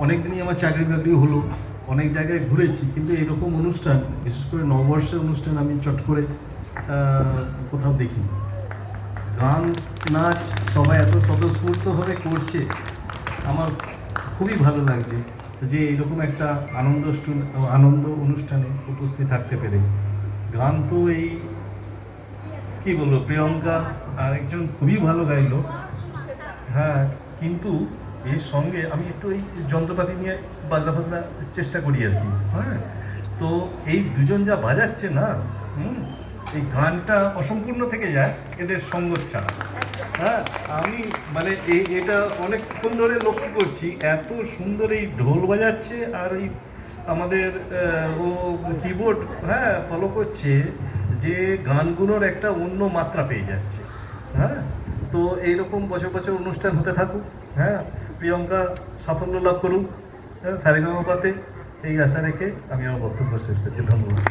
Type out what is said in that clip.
অনেক দিনই আমার চাকরি বাকরি হলো, অনেক জায়গায় ঘুরেছি, কিন্তু এরকম অনুষ্ঠান, বিশেষ করে নববর্ষের অনুষ্ঠান আমি চট করে কোথাও দেখিনি। গান, নাচ সবাই এত স্বতঃস্ফূর্তভাবে করছে, আমার খুবই ভালো লাগছে যে এরকম একটা আনন্দ অনুষ্ঠানে উপস্থিত থাকতে পেরে। গান তো এই কী বলবো, প্রিয়ঙ্কা আর একজন খুবই ভালো গাইলো, হ্যাঁ, কিন্তু এর সঙ্গে আমি একটু এই যন্ত্রপাতি নিয়ে বাজনা ফাজনা চেষ্টা করি আর কি, হ্যাঁ। তো এই দুজন যা বাজাচ্ছে না, এই গানটা অসম্পূর্ণ থেকে যায় এদের সঙ্গ ছাড়া। হ্যাঁ, আমি মানে এটা অনেকক্ষণ ধরে লক্ষ্য করছি, এত সুন্দর এই ঢোল বাজাচ্ছে আর এই আমাদের ও কিবোর্ড, হ্যাঁ, ফলো করছে, যে গানগুলোর একটা অন্য মাত্রা পেয়ে যাচ্ছে। হ্যাঁ, তো এইরকম বছর বছর অনুষ্ঠান হতে থাকুক, হ্যাঁ, প্রিয়ঙ্কা সাফল্য লাভ করুক, হ্যাঁ, সারেগামাপাতে, এই আশা রেখে আমি আমার বক্তব্য শেষ করছি। ধন্যবাদ।